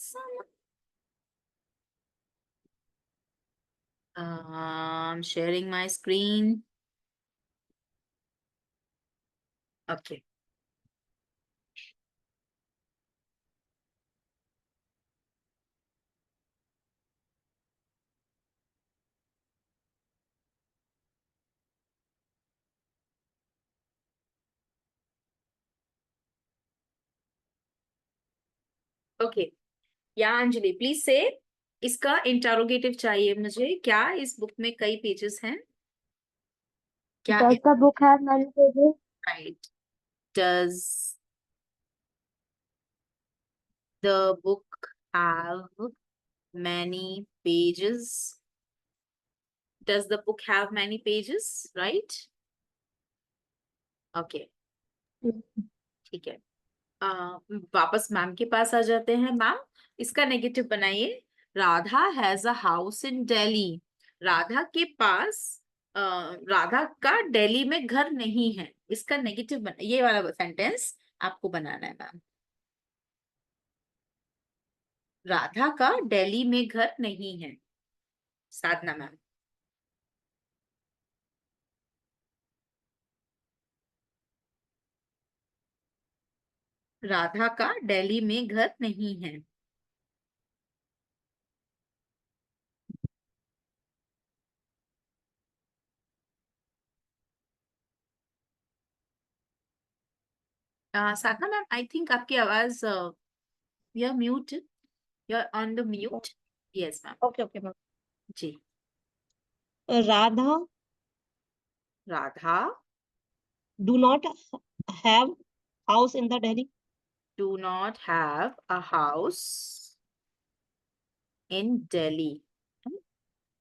awesome. I'm sharing my screen. Okay. Okay. या Anjali please से इसका इंटरोगेटिव चाहिए मुझे। क्या इस बुक में कई पेजेस हैं? क्या Does the book have many pages? Right? Does the book have many pages? Does the book have many pages? Right. Okay, ठीक है। वापस मैम के पास आ जाते हैं। मैम, इसका नेगेटिव बनाइए। Radha has a house in Delhi. Radha के पास राधा का दिल्ली में घर नहीं है। इसका नेगेटिव ये वाला सेंटेंस आपको बनाना है मैम। राधा का दिल्ली में घर नहीं है। साधना मैम। राधा का दिल्ली में घर नहीं है। साधना मैम, आई थिंक आपकी आवाज you are mute. You are on the mute. Yes ma'am. Okay, okay, ma'am. जी। Radha Radha do not have house in the Delhi. do not have a house in Delhi।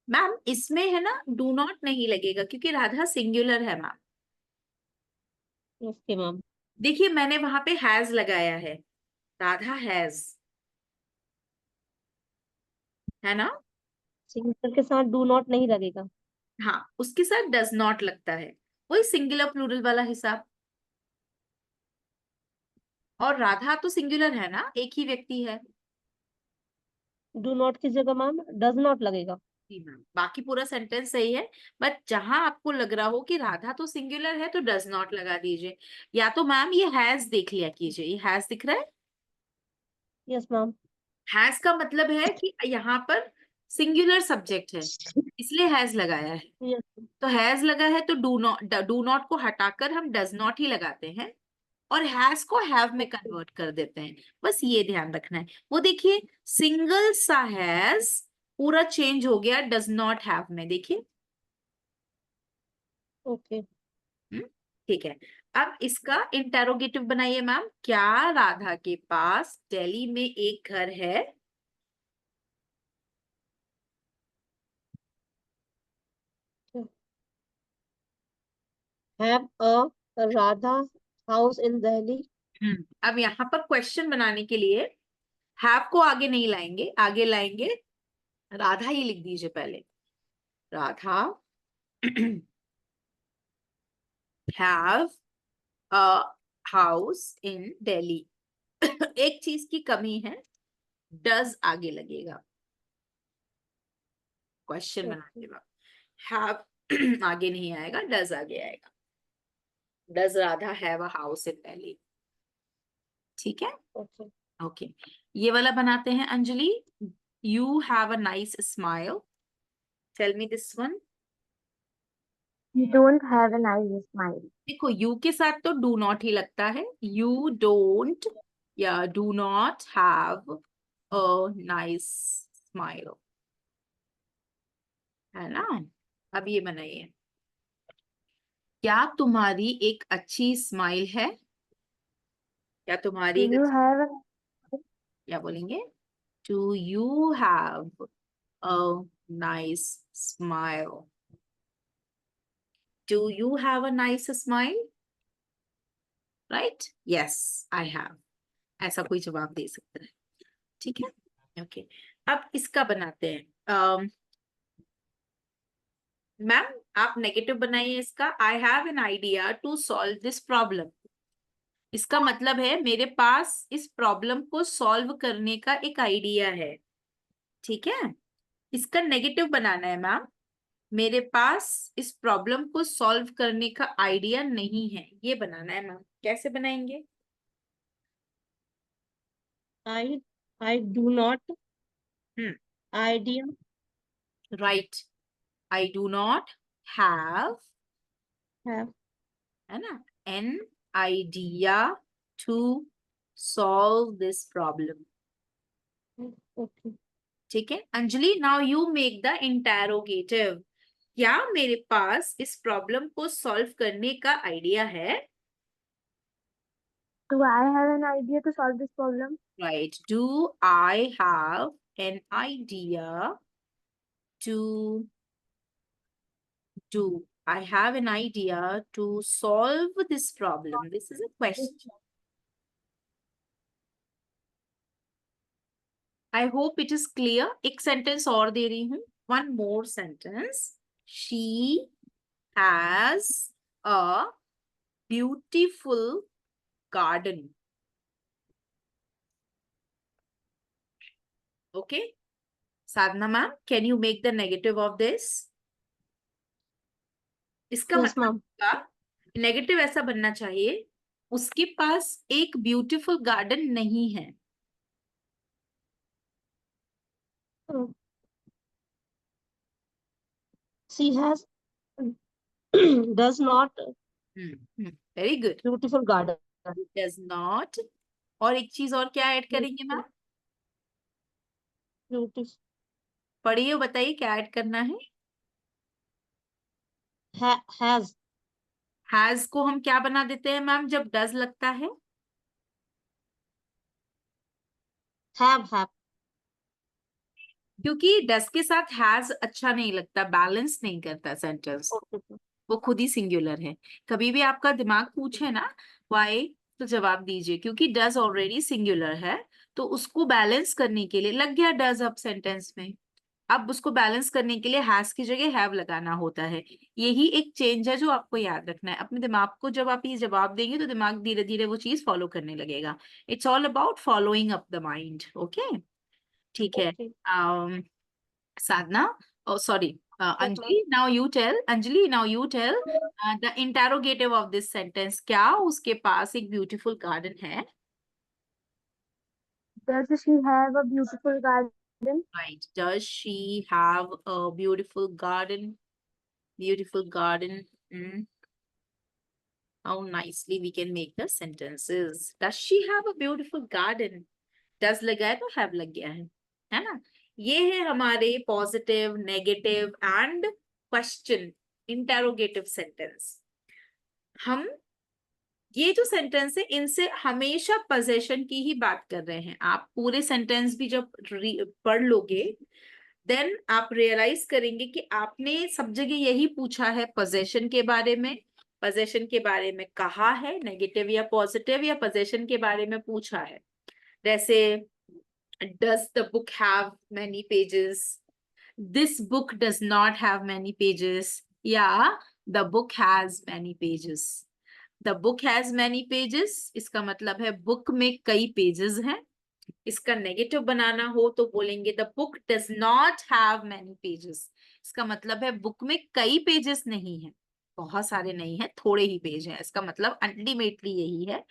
Ma'am, इसमें है ना do not नहीं लगेगा क्योंकि Radha singular है ma'am. Okay, ma'am. देखिए, मैंने वहां पे हैज लगाया है। राधा हैज, है ना? सिंगल के साथ do not नहीं लगेगा। हाँ, उसके साथ डज नॉट लगता है। वही सिंगुलर प्लूरल वाला हिसाब। और राधा तो सिंगुलर है ना, एक ही व्यक्ति है। Do not की जगह मैम does not लगेगा। जी मैम, बाकी पूरा सेंटेंस सही है। बट जहां आपको लग रहा हो कि राधा तो सिंगुलर है तो डज नॉट लगा दीजिए। या तो मैम ये हैज देख लिया कीजिए। ये हैज दिख रहा है। Yes, ma'am. हैज का मतलब है कि यहाँ पर सिंगुलर सब्जेक्ट है, इसलिए हैज लगाया है। Yes. तो हैज लगा है तो डू नॉट को हटाकर हम डज नॉट ही लगाते हैं और हैज को हैव में Okay. कन्वर्ट कर देते हैं। बस ये ध्यान रखना है। वो देखिए, सिंगल सा हैज पूरा चेंज हो गया डज नॉट हैव में। देखिए। Okay. ठीक है। अब इसका इंटेरोगेटिव बनाइए मैम। क्या राधा के पास दिल्ली में एक घर है? Have a Radha house in Delhi. अब यहाँ पर क्वेश्चन बनाने के लिए हैव को आगे नहीं लाएंगे, आगे लाएंगे राधा ही लिख दीजिए पहले। Radha have a house in Delhi. एक चीज की कमी है, डज आगे लगेगा क्वेश्चन बनाते Okay. वक्त। हैव आगे नहीं आएगा, डज आगे आएगा। Does Radha have a house in Delhi? ठीक है। Okay. ओके, ये वाला बनाते हैं Anjali. You have a nice smile. Tell me this one. You don't have a nice smile. देखो, यू के साथ तो डू नॉट ही लगता है। यू डोंट या do not have a nice smile, है ना? अब ये बनाइए। क्या तुम्हारी एक अच्छी स्माइल है? क्या तुम्हारी Do एक you have a क्या बोलेंगे? Do you have a nice smile? Do you have a nice smile? Right? Yes, I have. ऐसा कोई जवाब दे सकता है। ठीक है। ओके, अब इसका बनाते हैं। मैम, आप नेगेटिव बनाइए इसका। I have an idea to solve this problem. इसका मतलब है मेरे पास इस प्रॉब्लम को सॉल्व करने का एक आइडिया है। ठीक है, इसका नेगेटिव बनाना है मैम। मेरे पास इस प्रॉब्लम को सॉल्व करने का आइडिया नहीं है, ये बनाना है मैम। कैसे बनाएंगे? I do not hmm, idea right. I do not have, have. है ना, an idea to solve this problem. Okay. ठीक है Anjali, now you make the interrogative. क्या मेरे पास इस प्रॉब्लम को सॉल्व करने का आइडिया है? Do I have an idea to solve this problem? Right, do I have an idea to do I have an idea to solve this problem? This is a question. I hope it is clear. एक sentence और दे रही हूँ. One more sentence. She has a beautiful garden. Okay. Sadhana ma'am, can you make the negative of this? इसका Yes, मतलब ma'am. का negative ऐसा बनना चाहिए, उसके पास एक ब्यूटीफुल गार्डन नहीं है। Oh. She has does not very good. beautiful garden. Does not, और एक चीज और क्या ऐड करेंगे मैम? Beautiful पढ़िए, बताइए क्या ऐड करना है। has हैज को हम क्या बना देते हैं मैम जब डज लगता है? have. क्योंकि डज के साथ हैज अच्छा नहीं लगता, बैलेंस नहीं करता सेंटेंस, Okay. वो खुद ही सिंगुलर है। कभी भी आपका दिमाग पूछे ना वाई, तो जवाब दीजिए क्योंकि डज ऑलरेडी सिंगुलर है, तो उसको बैलेंस करने के लिए लग गया डज अब सेंटेंस में। अब उसको बैलेंस करने के लिए हैज की जगह हैव लगाना होता है। यही एक चेंज है जो आपको याद रखना है। अपने दिमाग को जब आप ये जवाब देंगे तो दिमाग धीरे धीरे वो चीज फॉलो करने लगेगा। It's all about following up the mind. Okay, ठीक है। Okay. Sadhana, oh sorry, Yes, Anjali, ma'am. now you tell. Anjali, now you tell the interrogative of this sentence. क्या उसके पास एक ब्यूटीफुल गार्डन है? Does she have a beautiful garden? Right. Does she have a beautiful garden? Beautiful garden. How nicely we can make the sentences. Does she have a beautiful garden? Does लगा है तो have लग गया है ना? ये है हमारे positive, negative and question interrogative sentence. हम ये जो सेंटेंस है इनसे हमेशा पोजेशन की ही बात कर रहे हैं। आप पूरे सेंटेंस भी जब पढ़ लोगे देन आप रियलाइज करेंगे कि आपने सब जगह यही पूछा है पोजेशन के बारे में। पोजेशन के बारे में कहा है, नेगेटिव या पॉजिटिव, या पोजेशन के बारे में पूछा है। जैसे does the book have many pages? This book does not have many pages. या the book has many pages. The book has many pages इसका मतलब है बुक में कई पेजेस हैं। इसका नेगेटिव बनाना हो तो बोलेंगे the book does not have many pages। इसका मतलब है बुक में कई पेजेस नहीं है, बहुत सारे नहीं है, थोड़े ही पेज हैं। इसका मतलब अल्टीमेटली यही है।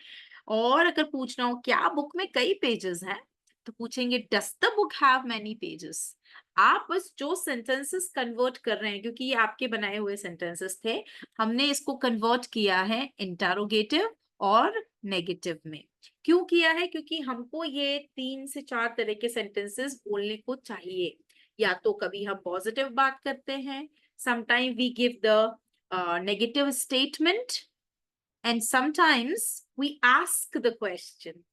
और अगर पूछना हो क्या बुक में कई पेजेस हैं, तो पूछेंगे does the book have many pages. आप बस जो सेंटेंसेस कन्वर्ट कर रहे हैं, क्योंकि ये आपके बनाए हुए सेंटेंसेस थे, हमने इसको कन्वर्ट किया है इंटरोगेटिव और नेगेटिव में। क्यों किया है? क्योंकि हमको ये 3 से 4 तरह के सेंटेंसेस बोलने को चाहिए। या तो कभी हम पॉजिटिव बात करते हैं, sometime we give the negative statement, and sometimes we ask the question।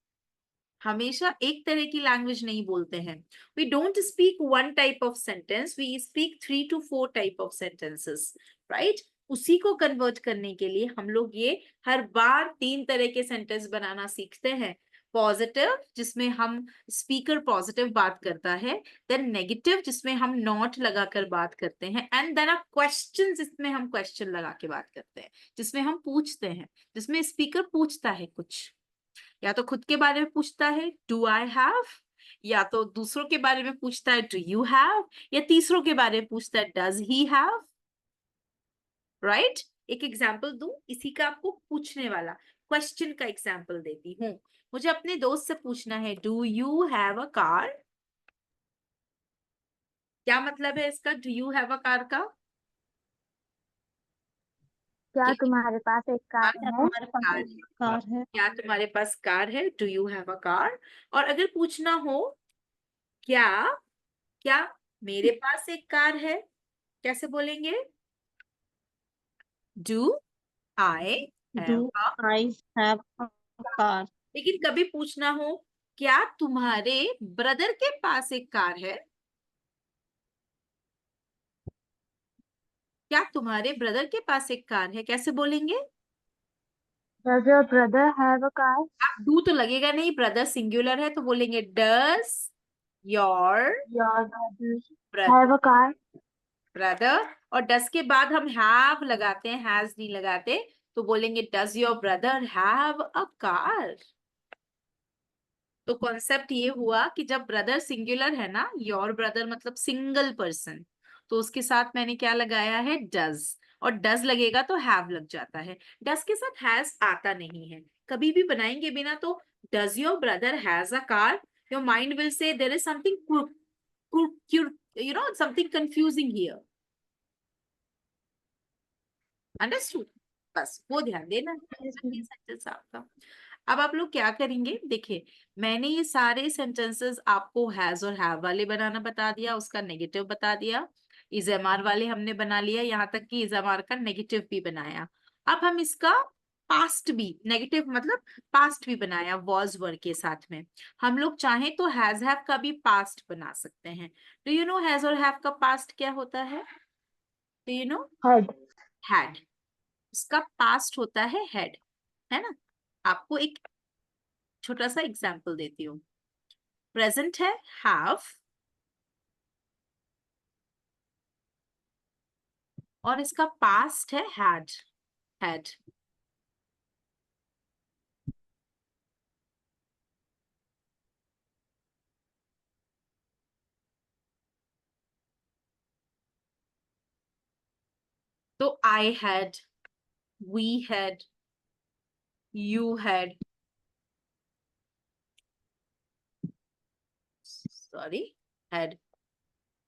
हमेशा एक तरह की लैंग्वेज नहीं बोलते हैं। We don't speak one type of sentence, we speak 3 to 4 type of sentences, right? उसी को कन्वर्ट करने के लिए हम लोग ये हर बार 3 तरह के सेंटेंस बनाना सीखते हैं। पॉजिटिव जिसमें हम स्पीकर पॉजिटिव बात करता है, देन नेगेटिव जिसमें हम नॉट लगाकर बात करते हैं, एंड देन अ क्वेश्चन जिसमें हम क्वेश्चन लगा के बात करते हैं, जिसमें हम पूछते हैं, जिसमें स्पीकर पूछता है कुछ, या तो खुद के बारे में पूछता है डू आई हैव, या तो दूसरों के बारे में पूछता है डू यू हैव, या तीसरों के बारे में पूछता है डज ही हैव, राइट। एक एग्जाम्पल दूं इसी का, आपको पूछने वाला क्वेश्चन का एग्जाम्पल देती हूँ। मुझे अपने दोस्त से पूछना है do you have a car. क्या मतलब है इसका do you have a car का? क्या कि तुम्हारे पास एक कार क्या है? तुम्हारे पास कार एक है, कार है? क्या तुम्हारे पास कार है, do you have a car. और अगर पूछना हो क्या क्या मेरे पास एक कार है, कैसे बोलेंगे? Do I do have a. I have a car? लेकिन कभी पूछना हो क्या तुम्हारे ब्रदर के पास एक कार है, क्या तुम्हारे ब्रदर के पास एक कार है, कैसे बोलेंगे? Does your brother have a car? आप डू तो लगेगा नहीं, ब्रदर सिंगुलर है, तो बोलेंगे does your Your brother brother. have a car? Brother, और डस के बाद हम हैव लगाते हैं, हैज नहीं लगाते, तो बोलेंगे does your brother have a car. तो कॉन्सेप्ट ये हुआ कि जब ब्रदर सिंगुलर है ना, योर ब्रदर मतलब सिंगल पर्सन, तो उसके साथ मैंने क्या लगाया है डज, और डज लगेगा तो हैव लग जाता है। डज के साथ हैज आता नहीं है, कभी भी बनाएंगे बिना तो does your brother has a car, your mind will say there is something something confusing here, understood. बस वो ध्यान देना है Yes, ये ma'am. सेंटेंस आपका। अब आप लोग क्या करेंगे, देखिए मैंने ये सारे सेंटेंसेस आपको हैज और हैव वाले बनाना बता दिया, उसका नेगेटिव बता दिया, इजएमआर वाले हमने बना लिया, यहाँ तक कि इजएमआर का नेगेटिव भी बनाया। अब हम इसका पास्ट भी, नेगेटिव मतलब पास्ट भी बनाया वॉज वर्ड के साथ में। हम लोग चाहें तो हैज हैव का भी पास्ट बना सकते हैं। डू यू नो हैज और हैव का पास्ट क्या होता है? Do you know? Had. Had. इसका पास्ट होता है ना। आपको एक छोटा सा एग्जाम्पल देती हूँ। प्रेजेंट है हैव, और इसका पास्ट है हैड। तो I had, we had, you had, sorry had,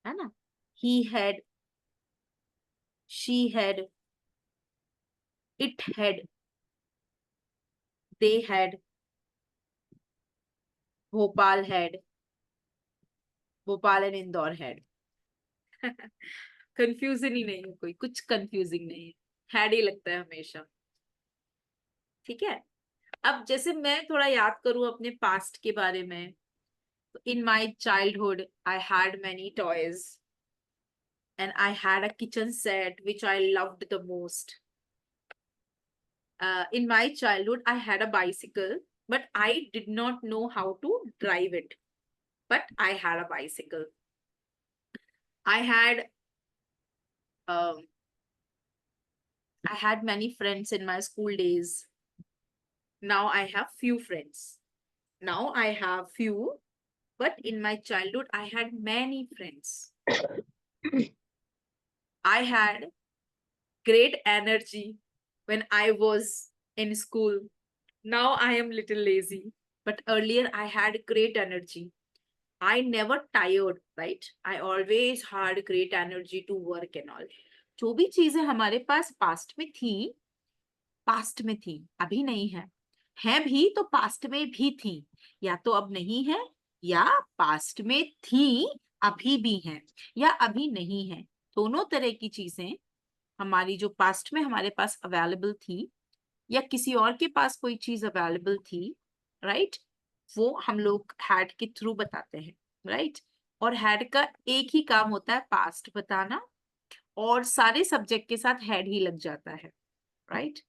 है ना, he had, she had, it had, they had, Bhopal had, Bhopal and Indore had. Confusion ही नहीं है, कोई कुछ कंफ्यूजिंग नहीं है, हैड ही लगता है हमेशा। ठीक है। अब जैसे मैं थोड़ा याद करूं अपने पास्ट के बारे में, in my childhood I had many toys and I had a kitchen set which I loved the most. In my childhood I had a bicycle, but I did not know how to drive it, but I had a bicycle. I had um, I had many friends in my school days. Now I have few friends. Now I have few, but in my childhood I had many friends. I had great energy when I was in school. Now I am little lazy, but earlier I had great energy. I never tired, right? I always had great energy to work and all. जो भी चीजें हमारे पास past में थी, अभी नहीं है भी तो पास्ट में भी थी, या तो अब नहीं है, या पास्ट में थी अभी भी है, या अभी नहीं है। दोनों तरह की चीजें हमारी जो पास्ट में हमारे पास अवेलेबल थी, या किसी और के पास कोई चीज अवेलेबल थी, राइट, वो हम लोग हैड के थ्रू बताते हैं, राइट। और हैड का एक ही काम होता है पास्ट बताना, और सारे सब्जेक्ट के साथ हैड ही लग जाता है, राइट।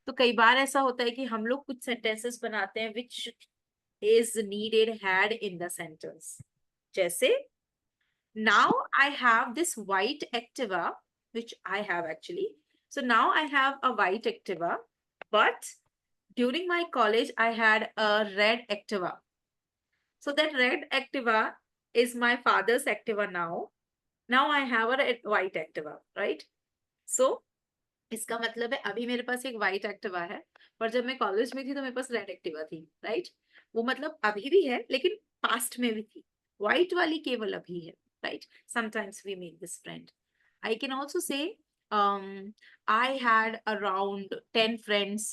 तो कई बार ऐसा होता है कि हम लोग कुछ सेंटेंसेस बनाते हैं विच is needed had in the sentence. जैसे now I have this white Activa, which I have actually. So now I have a white Activa, but during my college, I had a red Activa. So that red Activa is my father's Activa now. Now I have a white Activa, right? So इसका मतलब है अभी मेरे पास एक white Activa है, पर जब मैं कॉलेज में थी तो मेरे पास रेड एक्टिवा थी, राइट? वो मतलब अभी भी है लेकिन पास्ट में भी थी, व्हाइट वाली केवल अभी है, right? Sometimes we make this friend. I can also say I had around 10 friends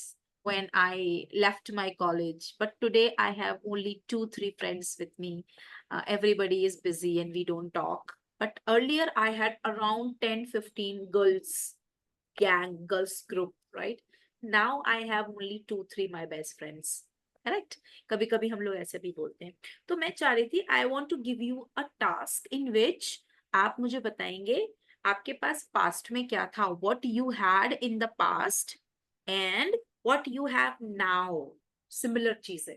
when I left my college, but today I have only 2-3 friends with me. Everybody is busy and we don't talk. But earlier I had around 10-15 girls gang, girls group, right? Now I have only 2-3 my best friends. Correct? कभी कभी हम लोग ऐसे भी बोलते हैं. तो मैं चाह रही थी I want to give you a task in which आप मुझे बताएंगे आपके पास पास्ट में क्या था, what you had in the past and what you have now. Similar चीजें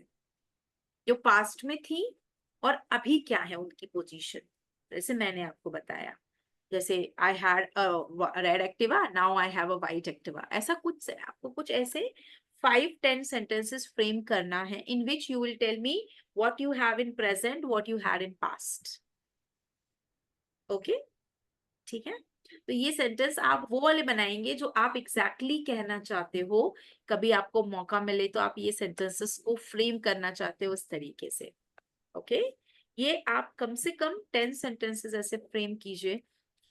जो पास्ट में थी और अभी क्या है उनकी पोजीशन, जैसे मैंने आपको बताया. जैसे I had read Activa, now I have a white Activa. ऐसा कुछ से आपको कुछ ऐसे 5-10 sentences फ्रेम करना है in which you will tell me what you have in present, what you had in past. Okay, ठीक है? तो ये सेंटेंस आप वो वाले बनाएंगे जो आप एग्जैक्टली कहना चाहते हो. कभी आपको मौका मिले तो आप ये सेंटेंसेस को फ्रेम करना चाहते हो उस तरीके से. ओके, ये आप कम से कम 10 sentences ऐसे फ्रेम कीजिए.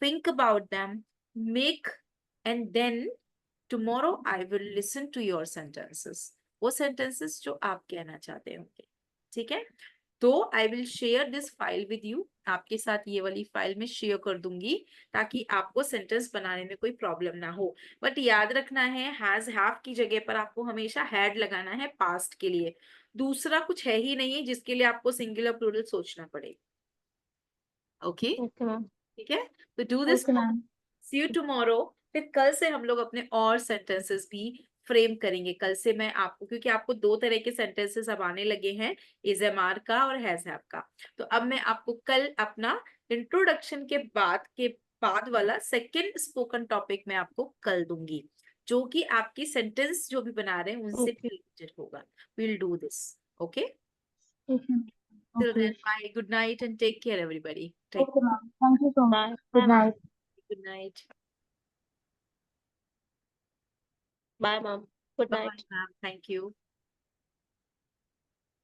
Think about them, make, and then tomorrow I will listen to your sentences. वो sentences जो आप कहना चाहते होंगे, ठीक है? तो I will share this file with you. आपके साथ ये वाली फाइल में शेयर कर दूंगी ताकि आपको सेंटेंस बनाने में कोई प्रॉब्लम ना हो. बट याद रखना है हैज हैव की जगह पर आपको हमेशा हैड लगाना है पास्ट के लिए. दूसरा कुछ है ही नहीं जिसके लिए आपको सिंगुलर प्लूरल सोचना पड़े. Okay, Okay, ma'am. ठीक है? तो do this. Okay, ma'am. See you tomorrow. फिर कल से हम लोग अपने और सेंटेंसेस भी फ्रेम करेंगे. कल से मैं आपको, क्योंकि आपको 2 तरह के सेंटेंसेस अब आने लगे हैं, इज एम आर का और हैज हैव का. तो अब मैं आपको कल अपना इंट्रोडक्शन के बाद वाला सेकंड स्पोकन टॉपिक मैं आपको कल दूंगी, जो कि आपकी सेंटेंस जो भी बना रहे हैं उनसे Okay. रिलेटेड होगा. Will do this. Okay, Okay. till Okay. then, bye, good night and take care everybody. Take Okay, ma'am. Thank you so much. Bye. Good Bye, ma'am. night. good night. Bye, ma'am. Good Bye night. ma'am, thank you.